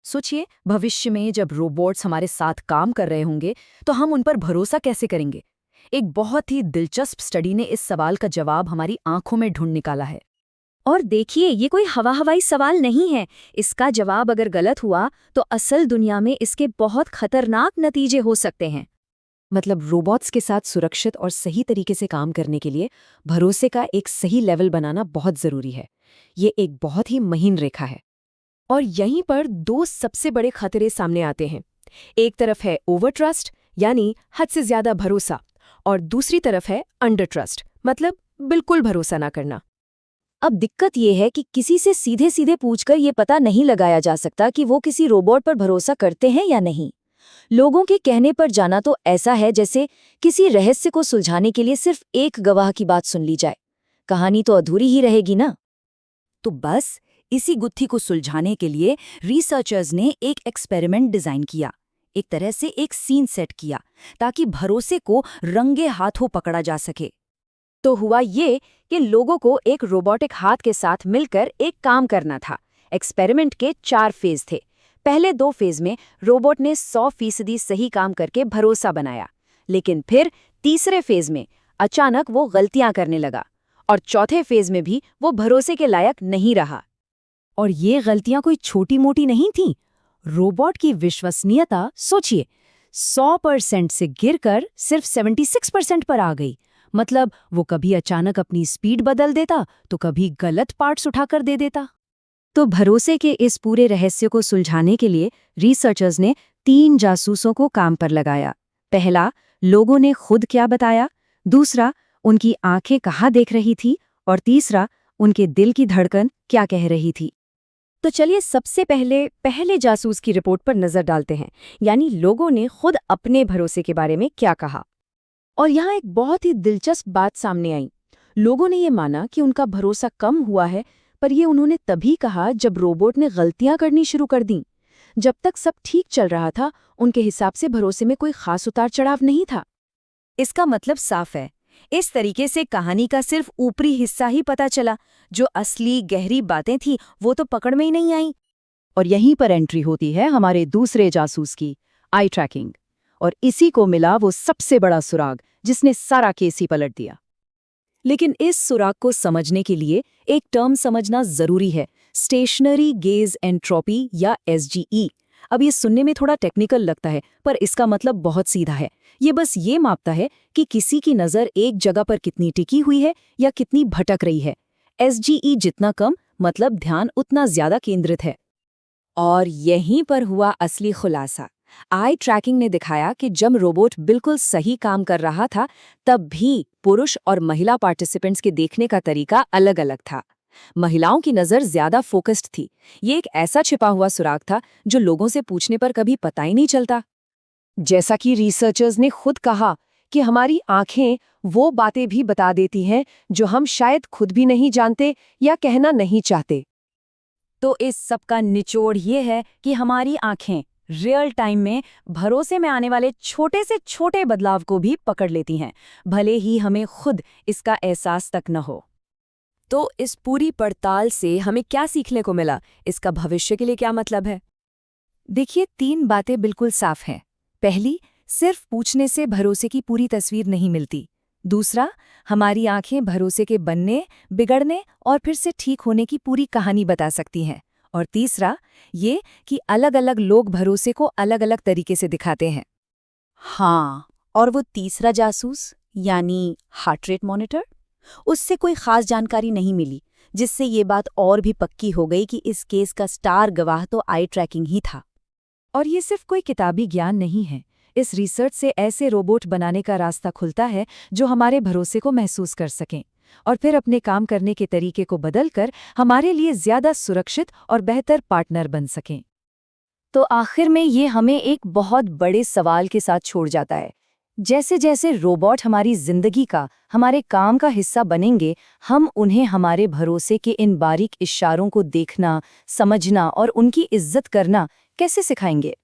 सोचिए, भविष्य में जब रोबोट्स हमारे साथ काम कर रहे होंगे तो हम उन पर भरोसा कैसे करेंगे। एक बहुत ही दिलचस्प स्टडी ने इस सवाल का जवाब हमारी आंखों में ढूंढ निकाला है। और देखिए, ये कोई हवाई सवाल नहीं है। इसका जवाब अगर गलत हुआ तो असल दुनिया में इसके बहुत खतरनाक नतीजे हो सकते हैं। मतलब रोबोट्स के साथ सुरक्षित और सही तरीके से काम करने के लिए भरोसे का एक सही लेवल बनाना बहुत जरूरी है। ये एक बहुत ही महीन रेखा है। और यहीं पर दो सबसे बड़े खतरे सामने आते हैं। एक तरफ है ओवर ट्रस्ट, यानी हद से ज्यादा भरोसा, और दूसरी तरफ है अंडर ट्रस्ट, मतलब बिल्कुल भरोसा ना करना। अब दिक्कत ये है कि किसी से सीधे सीधे पूछकर ये पता नहीं लगाया जा सकता कि वो किसी रोबोट पर भरोसा करते हैं या नहीं। लोगों के कहने पर जाना तो ऐसा है जैसे किसी रहस्य को सुलझाने के लिए सिर्फ एक गवाह की बात सुन ली जाए। कहानी तो अधूरी ही रहेगी ना। तो बस इसी गुत्थी को सुलझाने के लिए रिसर्चर्स ने एक एक्सपेरिमेंट डिजाइन किया, एक तरह से एक सीन सेट किया, ताकि भरोसे को रंगे हाथों पकड़ा जा सके। तो हुआ ये कि लोगों को एक रोबोटिक हाथ के साथ मिलकर एक काम करना था। एक्सपेरिमेंट के 4 फेज थे। पहले 2 फेज में रोबोट ने 100% सही काम करके भरोसा बनाया, लेकिन फिर तीसरे फेज में अचानक वो गलतियां करने लगा, और चौथे फेज में भी वो भरोसे के लायक नहीं रहा। और ये गलतियां कोई छोटी मोटी नहीं थीं। रोबोट की विश्वसनीयता सोचिए, 100% से गिरकर सिर्फ 76% पर आ गई। मतलब वो कभी अचानक अपनी स्पीड बदल देता तो कभी गलत पार्ट्स उठाकर दे देता। तो भरोसे के इस पूरे रहस्य को सुलझाने के लिए रिसर्चर्स ने 3 जासूसों को काम पर लगाया। पहला, लोगों ने खुद क्या बताया। दूसरा, उनकी आंखें कहाँ देख रही थी। और तीसरा, उनके दिल की धड़कन क्या कह रही थी। तो चलिए सबसे पहले जासूस की रिपोर्ट पर नजर डालते हैं, यानी लोगों ने खुद अपने भरोसे के बारे में क्या कहा। और यहाँ एक बहुत ही दिलचस्प बात सामने आई। लोगों ने ये माना कि उनका भरोसा कम हुआ है, पर ये उन्होंने तभी कहा जब रोबोट ने गलतियां करनी शुरू कर दी। जब तक सब ठीक चल रहा था, उनके हिसाब से भरोसे में कोई खास उतार चढ़ाव नहीं था। इसका मतलब साफ है, इस तरीके से कहानी का सिर्फ ऊपरी हिस्सा ही पता चला। जो असली गहरी बातें थी वो तो पकड़ में ही नहीं आई। और यहीं पर एंट्री होती है हमारे दूसरे जासूस की, आई ट्रैकिंग। और इसी को मिला वो सबसे बड़ा सुराग जिसने सारा केस ही पलट दिया। लेकिन इस सुराग को समझने के लिए एक टर्म समझना जरूरी है, स्टेशनरी गेज एंट्रोपी या SGE। अब ये सुनने में थोड़ा टेक्निकल लगता है, पर इसका मतलब बहुत सीधा है। ये बस ये मापता है कि किसी की नज़र एक जगह पर कितनी टिकी हुई है या कितनी भटक रही है। SGE जितना कम, मतलब ध्यान उतना ज्यादा केंद्रित है। और यहीं पर हुआ असली खुलासा। आई ट्रैकिंग ने दिखाया कि जब रोबोट बिल्कुल सही काम कर रहा था, तब भी पुरुष और महिला पार्टिसिपेंट्स के देखने का तरीका अलग-अलग था। महिलाओं की नज़र ज्यादा फोकस्ड थी। ये एक ऐसा छिपा हुआ सुराग था जो लोगों से पूछने पर कभी पता ही नहीं चलता। जैसा कि रिसर्चर्स ने खुद कहा कि हमारी आंखें वो बातें भी बता देती हैं जो हम शायद खुद भी नहीं जानते या कहना नहीं चाहते। तो इस सब का निचोड़ ये है कि हमारी आंखें रियल टाइम में भरोसे में आने वाले छोटे से छोटे बदलाव को भी पकड़ लेती हैं, भले ही हमें खुद इसका एहसास तक न हो। तो इस पूरी पड़ताल से हमें क्या सीखने को मिला, इसका भविष्य के लिए क्या मतलब है? देखिए, 3 बातें बिल्कुल साफ हैं। पहली, सिर्फ पूछने से भरोसे की पूरी तस्वीर नहीं मिलती। दूसरा, हमारी आंखें भरोसे के बनने, बिगड़ने और फिर से ठीक होने की पूरी कहानी बता सकती हैं। और तीसरा, ये कि अलग-अलग लोग भरोसे को अलग-अलग तरीके से दिखाते हैं। हाँ, और वो तीसरा जासूस, यानी हार्ट रेट मॉनिटर, उससे कोई खास जानकारी नहीं मिली, जिससे ये बात और भी पक्की हो गई कि इस केस का स्टार गवाह तो आई ट्रैकिंग ही था। और ये सिर्फ कोई किताबी ज्ञान नहीं है। इस रिसर्च से ऐसे रोबोट बनाने का रास्ता खुलता है जो हमारे भरोसे को महसूस कर सकें और फिर अपने काम करने के तरीके को बदलकर हमारे लिए ज्यादा सुरक्षित और बेहतर पार्टनर बन सकें। तो आखिर में ये हमें एक बहुत बड़े सवाल के साथ छोड़ जाता है। जैसे जैसे रोबोट हमारी जिंदगी का, हमारे काम का हिस्सा बनेंगे, हम उन्हें हमारे भरोसे के इन बारीक इशारों को देखना, समझना और उनकी इज्जत करना कैसे सिखाएंगे?